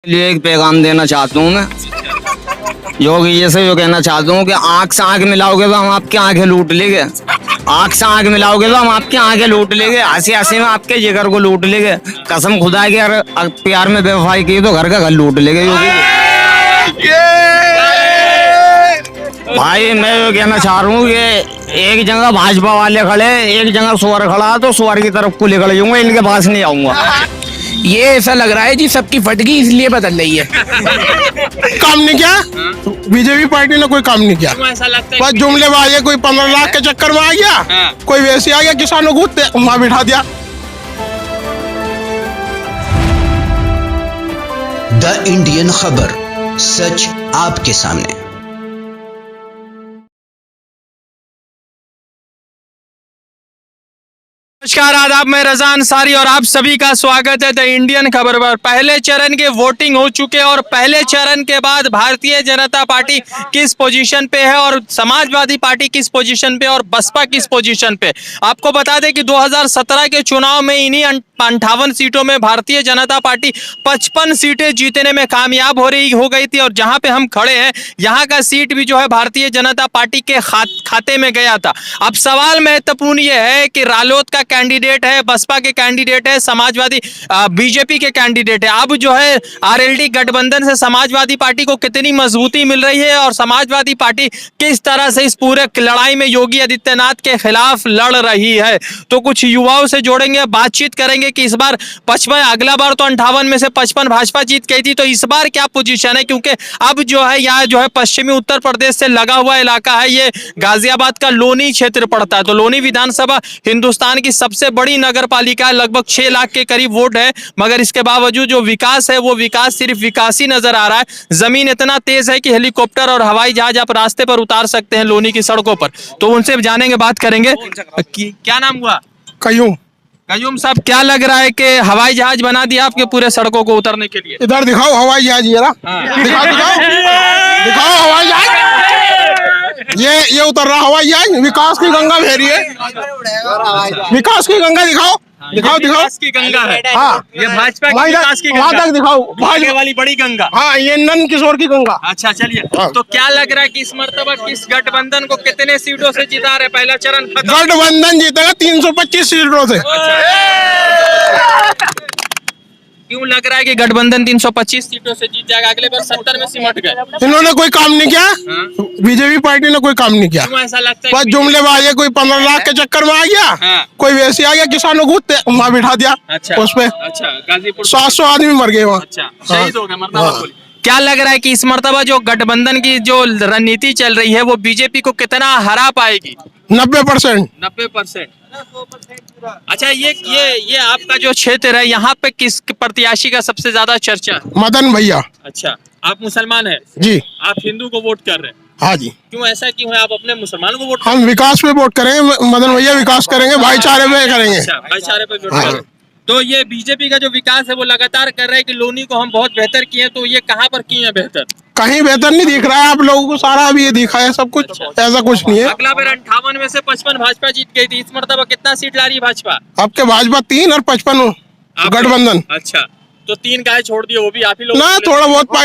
लिए एक पैगाम देना चाहता हूँ मैं योगी जी से। यो कहना चाहता हूँ कि आंख से आंख मिलाओगे तो हम आपकी आंखें लूट लेंगे। आंख से आंख मिलाओगे तो हम आपकी आंखें लूट लेंगे। हंसी हंसी में आपके जिगर को लूट लेंगे। कसम खुदा की अगर प्यार में बेवफाई की तो घर का घर लूट लेंगे योगी जी। भाई मैं ये कहना चाह रहा हूँ कि एक जगह भाजपा वाले खड़े, एक जगह सुअर खड़ा, तो सुअर की तरफ को लेकर जाऊंगा, इनके पास नहीं आऊंगा। ये ऐसा लग रहा है जी सबकी फटगी इसलिए बदल रही है। काम नहीं किया बीजेपी पार्टी ने, कोई काम नहीं किया। ऐसा लगता है बस जुमलेबाजी, कोई 15 लाख के चक्कर में आ गया, कोई वैसे आ गया, किसानों को वहां बिठा दिया। द इंडियन खबर, सच आपके सामने। नमस्कार, आदाब, मैं रजा अंसारी और आप सभी का स्वागत है द इंडियन खबर पर। पहले चरण के वोटिंग हो चुके हैं और पहले चरण के बाद भारतीय जनता पार्टी किस पोजीशन पे है और समाजवादी पार्टी किस पोजीशन पे और बसपा किस पोजीशन पे। आपको बता दें कि 2017 के चुनाव में इन्हीं 58 सीटों में भारतीय जनता पार्टी 55 सीटें जीतने में कामयाब हो गई थी और जहां पे हम खड़े हैं यहाँ का सीट भी जो है भारतीय जनता पार्टी के खाते में गया था। अब सवाल महत्वपूर्ण ये है कि रालोद का कैंडिडेट है, बसपा के कैंडिडेट है, समाजवादी बीजेपी के कैंडिडेट है। अब जो है आरएलडी गठबंधन से समाजवादी पार्टी को कितनी मजबूती मिल रही है और समाजवादी पार्टी किस तरह से इस पूरे लड़ाई में योगी आदित्यनाथ के खिलाफ लड़ रही है। तो कुछ युवाओं से जोड़ेंगे, बातचीत करेंगे कि इस बार 55, अगला बार तो 58 में से 55 भाजपा जीत गई थी, तो इस बार क्या पोजीशन है, क्योंकि अब जो है यहाँ जो है पश्चिमी उत्तर प्रदेश से लगा हुआ इलाका है, ये गाजियाबाद का लोनी क्षेत्र पड़ता है। तो लोनी विधानसभा हिंदुस्तान की सबसे बड़ी नगर पालिका है, लगभग 6 लाख के करीब वोट है, मगर इसके बावजूद जो विकास है वो विकास सिर्फ विकास ही नजर आ रहा है। जमीन इतना तेज है कि हेलीकॉप्टर और हवाई जहाज आप रास्ते पर उतार सकते हैं लोनी की सड़कों पर। तो उनसे जानेंगे, बात करेंगे। क्या नाम हुआ? कयूम साहब, क्या लग रहा है कि हवाई जहाज बना दिया आपके पूरे सड़कों को उतरने के लिए? इधर दिखाओ हवाई जहाज, दिखाओ हवाई जहाज। ये उतर रहा हवाई जहाज, विकास की गंगा बह रही है। विकास की गंगा दिखाओ। विकास की गंगा है। हाँ, ये भाजपा की विकास की वहाँ गंगा, तक दिखाओ, भाजपा वाली बड़ी गंगा। हाँ, ये नंद किशोर की गंगा। अच्छा, चलिए। हाँ। तो क्या लग रहा है कि इस मर्तबा किस गठबंधन को कितने सीटों से जिता रहे? पहला चरण खत्म। गठबंधन जीतेगा 325 सीटों से। क्यों लग रहा है कि गठबंधन 325 सीटों से जीत जाएगा? अगले बार 70 में सिमट गए। इन्होंने कोई काम नहीं किया, बीजेपी पार्टी ने कोई काम नहीं किया। क्यों ऐसा लगता है? बस जुमलेबाजी, कोई 15 लाख के चक्कर में आ गया, कोई वैसे आ गया, किसानों को वहाँ बिठा दिया। अच्छा, उस पे अच्छा, गाजीपुर 700 आदमी मर गए वहाँ। अच्छा, शहीद हो गए, मर्दाना बोली। क्या लग रहा है कि इस मर्तबा जो गठबंधन की जो रणनीति चल रही है वो बीजेपी को कितना हरा पाएगी? 90%। 90%। अच्छा, ये आपका जो क्षेत्र है, यहाँ पे किस प्रत्याशी का सबसे ज्यादा चर्चा है? मदन भैया। अच्छा, आप मुसलमान हैं जी। आप हिंदू को वोट कर रहे हैं? हाँ जी। क्यों, ऐसा क्यों है? आप अपने मुसलमानों को वोट हम विकास पे वोट करेंगे, मदन भैया विकास करेंगे, भाईचारे पे करेंगे। अच्छा, भाईचारे पे वोट हाँ। कर रहे हैं। तो ये बीजेपी का जो विकास है वो लगातार कर रहा है कि लोनी को हम बहुत बेहतर किए, तो ये कहाँ पर किए हैं बेहतर? कहीं बेहतर नहीं दिख रहा है आप लोगों को, सारा अभी ये दिखा है सब कुछ। ऐसा कुछ नहीं है। अगला बार 58 में से 55 भाजपा जीत गई थी, इस मर्तबा कितना सीट ला रही है भाजपा? आपके भाजपा 3 और 55 गठबंधन। अच्छा, तो 3 गाय छोड़ दिए, वो भी आप ही लोग ना, थोड़ा बहुत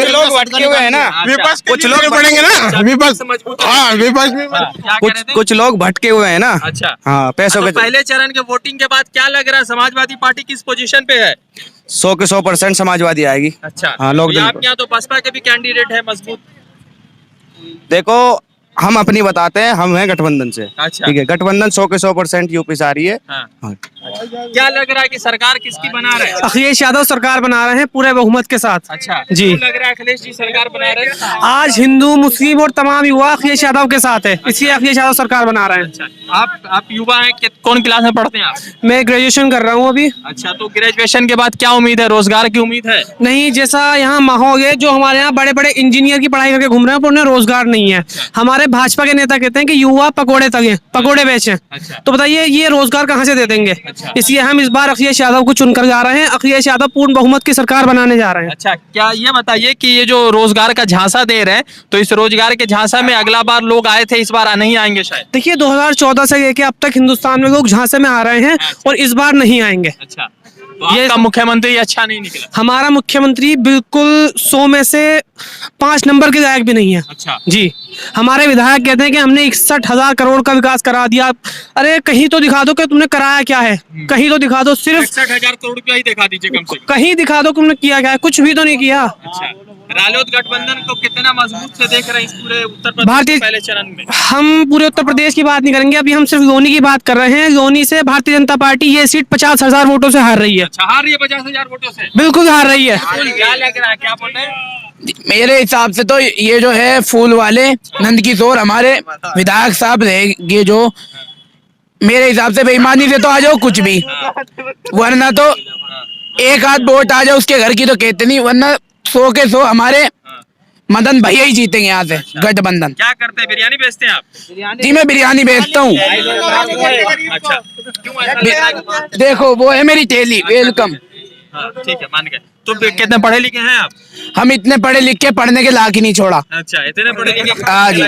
लोग भटके हुए हैं ना, विपक्ष कुछ लोग पड़ेंगे ना, विपक्ष। हाँ, विपक्ष भी कुछ लोग भटके हुए हैं ना। अच्छा, हाँ, पैसों के। पहले चरण के वोटिंग के बाद क्या लग रहा है, समाजवादी पार्टी किस पोजीशन पे है? 100 के 100% समाजवादी आएगी। अच्छा, हाँ, लोग आपके यहाँ तो बसपा के भी कैंडिडेट है मजबूत। देखो, हम अपनी बताते हैं, हम हैं गठबंधन से। अच्छा। ठीक है, गठबंधन 100 के 100% यूपी से आ रही है। हाँ। हाँ। क्या लग रहा है कि सरकार किसकी बना रहे हैं? अखिलेश यादव सरकार बना रहे हैं पूरे बहुमत के साथ। अच्छा जी। क्यों लग रहा है अखिलेश जी सरकार बना रहे हैं? आज हिंदू, मुस्लिम और तमाम युवा अखिलेश यादव के साथ है, इसलिए अखिलेश यादव सरकार बना रहे हैं। अच्छा, आप युवा हैं, कौन क्लास में पढ़ते हैं आप? मैं ग्रेजुएशन कर रहा हूँ अभी। अच्छा, तो ग्रेजुएशन के बाद क्या उम्मीद है? रोजगार की उम्मीद है? नहीं, जैसा यहाँ माहौल है, जो हमारे यहाँ बड़े बड़े इंजीनियर की पढ़ाई करके घूम रहे हैं पर उन्हें रोजगार नहीं है। हमारे भाजपा के नेता कहते हैं कि युवा पकोड़े तगे, पकोड़े बेचें। अच्छा। तो बताइए ये रोजगार कहाँ से दे देंगे? अच्छा। इसलिए हम इस बार अखिलेश यादव को चुनकर जा रहे हैं। अखिलेश यादव पूर्ण बहुमत की सरकार बनाने जा रहे हैं। अच्छा, क्या ये बताइए कि ये जो रोजगार का झांसा दे रहे हैं, तो इस रोजगार के झांसा में अगला बार लोग आए थे, इस बार नहीं आएंगे शायद? देखिए 2014 से लेके अब तक हिंदुस्तान में लोग झांसे में आ रहे हैं और इस बार नहीं आएंगे। अच्छा, तो ये आपका मुख्यमंत्री अच्छा नहीं निकला। हमारा मुख्यमंत्री बिल्कुल 100 में से 5 नंबर के लायक भी नहीं है। अच्छा। जी, हमारे विधायक कहते हैं कि हमने 61,000 करोड़ का विकास करा दिया। अरे कहीं तो दिखा दो कि तुमने कराया क्या है, कहीं तो दिखा दो, सिर्फ 61,000 करोड़ रुपया ही दिखा दीजिए कम से कम। कहीं दिखा दो तुमने किया क्या है, कुछ भी तो नहीं किया। अच्छा, रालोद गठबंधन को कितना मजबूत से देख रहे हैं इस पूरे उत्तर प्रदेश भारतीय- के पहले चरण में? हम पूरे उत्तर प्रदेश की बात नहीं करेंगे, अभी हम सिर्फ योनी की बात कर रहे हैं। योनी से भारतीय जनता पार्टी ये सीट 50,000 वोटों से हार रही है। अच्छा, हार रही है 50,000 वोटों से। बिल्कुल हार रही है। क्या लग रहा है, क्या बोल रहे हैं? मेरे हिसाब से तो ये जो है फूल वाले नंदकिशोर हमारे विधायक साहब रहेंगे, जो मेरे हिसाब से बेईमानी से तो आ जाओ कुछ भी, वरना तो एक आध वोट आ जाए उसके घर की तो कहते नहीं, वरना 100 के 100 हमारे मदन भैया ही जीतेंगे यहाँ से गठबंधन। क्या करते हैं, बिरयानी बेचते हैं आप? जी मैं बिरयानी बेचता हूँ। अच्छा, क्यों ऐसा लग रहा है? देखो वो है मेरी ठेली, वेलकम। हाँ, ठीक है, मान गए। तो कितने पढ़े लिखे हैं आप? हम इतने पढ़े लिख के पढ़ने के लायक ही नहीं छोड़ा। अच्छा, इतने पढ़े लिखे। हाँ जी,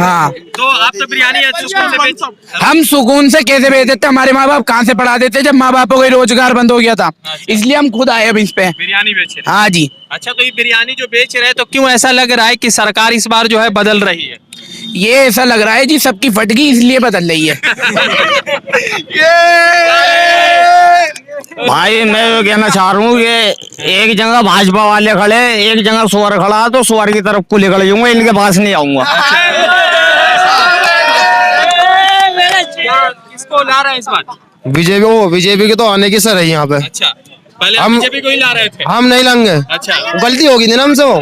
हाँ। तो आप तो बिरयानी सुकून से बेच। हम सुकून से कैसे बेच देते, हमारे माँ बाप कहाँ से पढ़ा देते जब माँ बापों का रोजगार बंद हो गया था, इसलिए हम खुद आए अब इस पे। बिरयानी बेच रहे हैं। हाँ जी। अच्छा, तो ये बिरयानी जो बेच रहे हैं, तो क्यों ऐसा लग रहा है कि सरकार इस बार जो है बदल रही है? ये ऐसा लग रहा है जी सबकी फटगी इसलिए बदल रही है। भाई मैं ये कहना चाह रहा हूँ कि एक जगह भाजपा वाले खड़े, एक जगह सुअर खड़ा, तो सुअर की तरफ को निकल जाऊंगा, इनके पास नहीं आऊंगा। किसको ला रहे हैं इस बार? बीजेपी के तो आने की सर है यहाँ पे। अच्छा, पहले हम- बीजेपी को ही ला रहे थे। हम नहीं लाएंगे, अच्छा, गलती होगी थी ना हमसे वो।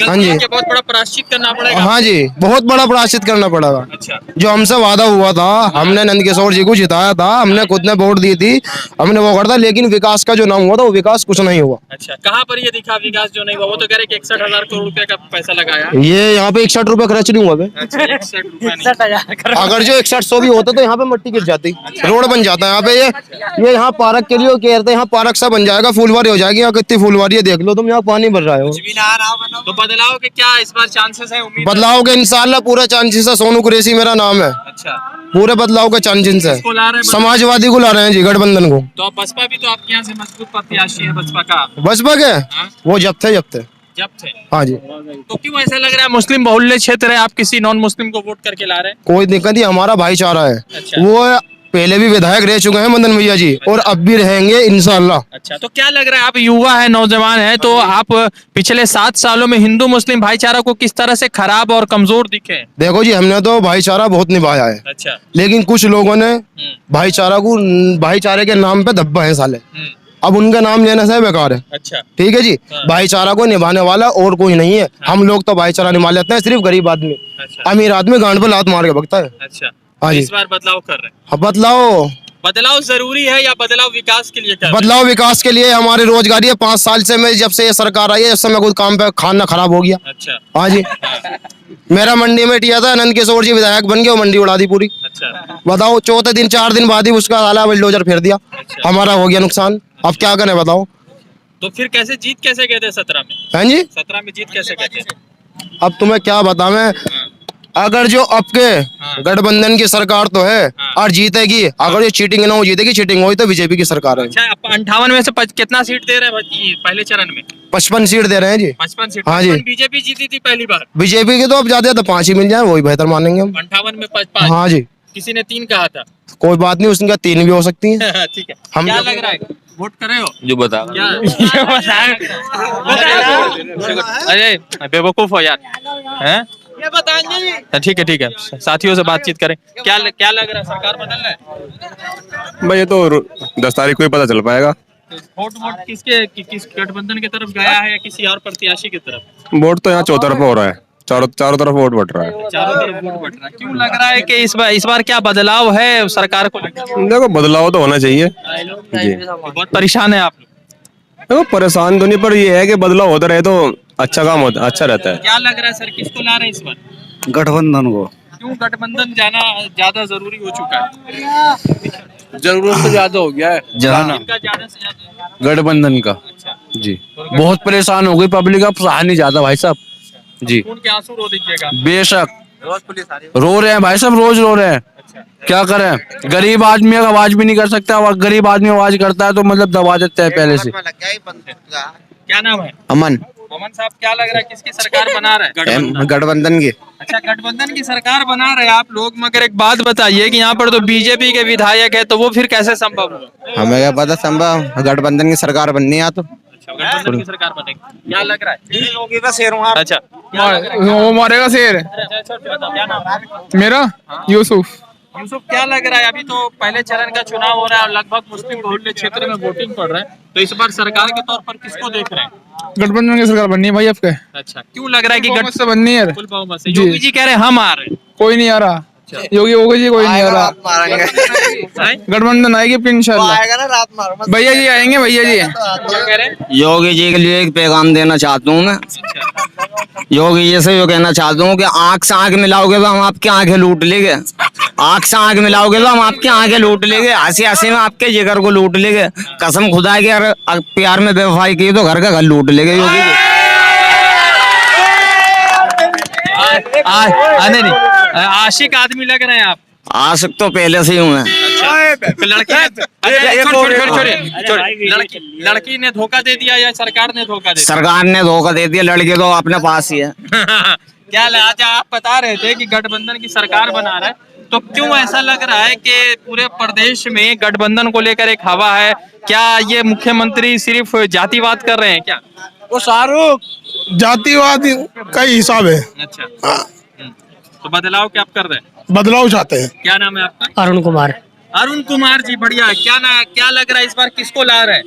हाँ जी, गलती बहुत बड़ा प्रायश्चित करना पड़ेगा। हाँ जी, बहुत बड़ा प्रायश्चित करना पड़ेगा। अच्छा, जो हमसे वादा हुआ था, हमने नंदकिशोर जी को जिताया था, हमने खुद ने वोट दी थी, हमने वो करता, लेकिन विकास का जो नाम हुआ था वो विकास कुछ नहीं हुआ। अच्छा, कहाँ पर ये दिखा विकास जो नहीं हुआ? वो तो कह रहे कि 61,000 करोड़ रुपए का पैसा लगाया। ये यहाँ पे 61 रुपए खर्च नहीं हुआ बे। अच्छा, 61 रुपए नहीं। अगर जो 61-100 भी होता तो यहाँ पे मट्टी गिर जाती, रोड बन जाता है यहाँ पे। ये यहाँ पार्क के लिए वो कहते हैं, यहाँ पार्क सा बन जाएगा, फुलवारी हो जाएगी। यहाँ कितनी फुलवारी है देख लो तुम, यहाँ पानी भर रहा है। तो बदलाव के क्या इस बार चांसेस है, उम्मीद है? बदलाव के इंशाल्लाह पूरा चांसेस है। सोनू कुरैशी मेरा नाम है। अच्छा, पूरे बदलाव के चांसेस है। किसको ला रहे हैं? समाजवादी को ला रहे हैं जी, गठबंधन को। तो बसपा भी तो आपके यहाँ से मजबूत प्रत्याशी है, बसपा का। बसपा के वो जब थे जब थे। हाँ जी, तो क्यों ऐसा लग रहा है मुस्लिम बहुल्य क्षेत्र है, आप किसी नॉन मुस्लिम को वोट करके ला रहे हैं? कोई दिक्कत नहीं, हमारा भाईचारा है। अच्छा। वो पहले भी विधायक रह चुके हैं मदन भैया जी, और अब भी रहेंगे इंशाल्लाह। अच्छा, तो क्या लग रहा है, आप युवा है, नौजवान है, तो आप पिछले 7 सालों में हिंदू मुस्लिम भाईचारा को किस तरह से खराब और कमजोर दिखे? देखो जी, हमने तो भाईचारा बहुत निभाया है, अच्छा। लेकिन कुछ लोगों ने भाईचारे के नाम पे धब्बा है साले। अब उनका नाम लेने से बेकार है। अच्छा, ठीक है जी, भाईचारा को निभाने वाला और कोई नहीं है। हम लोग तो भाईचारा निभा लेते हैं, सिर्फ गरीब आदमी, अच्छा, अमीर आदमी गांड पे लात मार के भगता है। अच्छा। हाँ जी। इस बार बदलाव कर रहे हैं। अब बदलाव जरूरी है या बदलाव विकास के लिए कर रहे हैं? बदलाव विकास के लिए, हमारी रोजगारी है। 5 साल से मैं, जब से ये सरकार आई है, जब से मैं खुद काम पे खाना खराब हो गया। अच्छा, हाँ जी, मेरा मंडी में टिया था, नंदकिशोर जी विधायक बन गए, वो मंडी उड़ा दी पूरी। अच्छा, बताओ, चौथे दिन 4 दिन बाद ही उसका साला बुलडोजर फेर दिया। अच्छा। हमारा हो गया नुकसान, अब क्या करें बताओ। तो फिर कैसे जीत कैसे गए थे 17 में? हैं जी, 17 में जीत कैसे गए थे? अब तुम्हें क्या बताऊं, अगर जो आपके गठबंधन की सरकार तो है और जीतेगी, अगर ये चीटिंग ना हो, जीतेगी, चीटिंग हुई तो बीजेपी की सरकार है। अच्छा, आप 58 में से कितना सीट दे रहे हैं पहले चरण में? 55 सीट दे रहे हैं जी। 55 सीट। हाँ जी। बीजेपी जीती थी पहली बार। बीजेपी के तो अब ज्यादा तो 5 ही मिल जाए, वही बेहतर मानेंगे हम। 58 में 5। हाँ जी, किसी ने 3 कहा था। कोई बात नहीं, उसका 3 भी हो सकती है। ठीक है, हम क्या लग रहा है, वोट कर रहे हो? जो बता क्या अरे बेवकूफ हो यार, हैं? ये बताएंगे। ठीक है, साथियों से बातचीत करें। क्या लग रहा है, सरकार बदल रहा है? भाई ये तो 10 तारीख को ही पता चल पाएगा। वोट किस गठबंधन की तरफ गया है या किसी और प्रत्याशी की तरफ? वोट तो यहाँ चौतरफा हो रहा है, चारों तरफ वोट बट रहा है। चारों तरफ वोट बट रहा है। क्यों लग रहा है कि इस बार क्या बदलाव है सरकार को लेकर? देखो बदलाव तो होना चाहिए जी। बहुत परेशान है आप लोग? देखो परेशान तो नहीं, पर ये है कि बदलाव होता रहे तो अच्छा काम होता, अच्छा रहता है। क्या लग रहा है सर, किसको ला रहे हैं इस बार? गठबंधन को। क्यों गठबंधन जाना ज्यादा जरूरी हो चुका है? जरूरत तो ज्यादा हो गया है जाना इनका ज्यादा से ज्यादा। गठबंधन का जी। बहुत परेशान हो गई पब्लिक, अब सहा नहीं जाता भाई साहब जी। खून के आंसू रो दीजिएगा। बेशक रो रहे हैं भाई साहब, रोज रो रहे हैं। क्या करें, गरीब आदमी आवाज भी नहीं कर सकता, और गरीब आदमी आवाज करता है तो मतलब दबा देते हैं पहले से। क्या नाम है? अमन अमन साहब, क्या लग रहा है किसकी सरकार बना रहे हैं? गठबंधन की। अच्छा, गठबंधन की सरकार बना रहे हैं आप लोग, मगर एक बात बताइए कि यहाँ पर तो बीजेपी के विधायक है, तो वो फिर कैसे संभव होगा? हमें क्या पता, संभव गठबंधन की सरकार बननी है तो। गठबंधन की सरकार बनेगी, क्या लग रहा है? अच्छा, वो मारेगा शेर। क्या नाम है? मेरा यूसुफ। यूसुफ, क्या लग रहा है? अभी तो पहले चरण का चुनाव हो रहा है और लगभग मुस्लिम बहुल्य क्षेत्र में वोटिंग पड़ रहा है, तो इस बार सरकार के तौर पर किसको देख रहे हैं? गठबंधन की सरकार बननी है भाई आपके। अच्छा, क्यों लग रहा है कि बहुमत से बननी है। फुल बहुमत से? योगी जी कह रहे हैं हम आ रहे हैं। कोई नहीं आ रहा, योगी जी कोई नहीं आ रहा। गठबंधन आएगी इंशाल्लाह। भैया जी आएंगे, भैया जी। क्या कह रहे हैं? योगी जी के लिए एक पैगाम देना चाहता हूँ मैं। योगी जी से यो कहना चाहता हूँ कि आंख से आंख मिलाओगे तो हम आपकी आंखें लूट लेंगे। आंख से आंख मिलाओगे तो हम आपकी आंखें लूट लेंगे। हंसी हंसी में आपके जिगर को लूट लेंगे। कसम खुदा की, अगर प्यार में बेवफाई की तो घर का घर लूट लेंगे योगी जी। नहीं, आशिक आदमी लग रहे हैं आप। आशिक तो पहले से ही हूँ मैं। तो लड़की ने धोखा दे दिया या सरकार ने धोखा दे दिया? सरकार ने धोखा दे दिया, लड़के तो अपने पास ही है। क्या आज आप बता रहे थे कि गठबंधन की सरकार बना रहा है, तो क्यों ऐसा लग रहा है कि पूरे प्रदेश में गठबंधन को लेकर एक हवा है? क्या ये मुख्यमंत्री सिर्फ जातिवाद कर रहे हैं क्या? वो शाहरुख जातिवाद का ही हिसाब है। अच्छा, तो बदलाव क्या आप कर रहे हैं? बदलाव चाहते हैं। क्या नाम है आपका? अरुण कुमार। अरुण कुमार जी, बढ़िया। क्या लग रहा है इस बार किसको ला रहे हैं?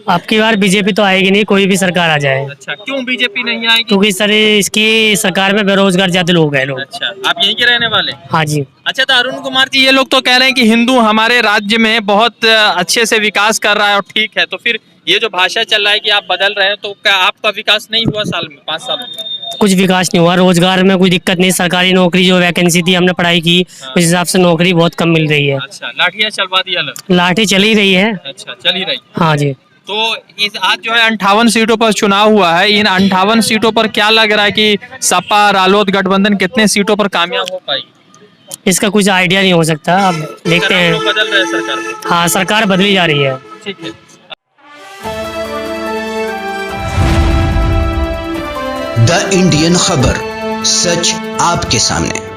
आपकी बार बीजेपी तो आएगी नहीं, कोई भी सरकार आ जाए, अच्छा, क्यों बीजेपी नहीं आएगी? क्योंकि सर इसकी सरकार में बेरोजगार ज्यादा लोग हैं लोग। अच्छा, आप यहीं के रहने वाले? हाँ जी। अच्छा, तो अरुण कुमार जी, ये लोग तो कह रहे हैं कि हिंदू हमारे राज्य में बहुत अच्छे से विकास कर रहा है, और ठीक है, तो फिर ये जो भाषा चल रहा है कि आप बदल रहे हैं, तो क्या आपका विकास नहीं हुआ साल में, 5 सालों में? कुछ विकास नहीं हुआ, रोजगार में कोई दिक्कत नहीं। सरकारी नौकरी जो वैकेंसी थी, हमने पढ़ाई की, उस हिसाब से नौकरी बहुत कम मिल रही है। अच्छा, लाठियां चलवा दी अलग? लाठी चल ही रही है। अच्छा, चल ही रही। हाँ जी। तो इस आज जो है 58 सीटों पर चुनाव हुआ है, इन 58 सीटों पर क्या लग रहा है कि सपा रालोद गठबंधन कितने सीटों पर कामयाब हो पाई? इसका कुछ आइडिया नहीं हो सकता, अब देखते हैं। बदल रहे हैं सरकार। हाँ, सरकार बदली जा रही है। ठीक है। द इंडियन खबर, सच आपके सामने।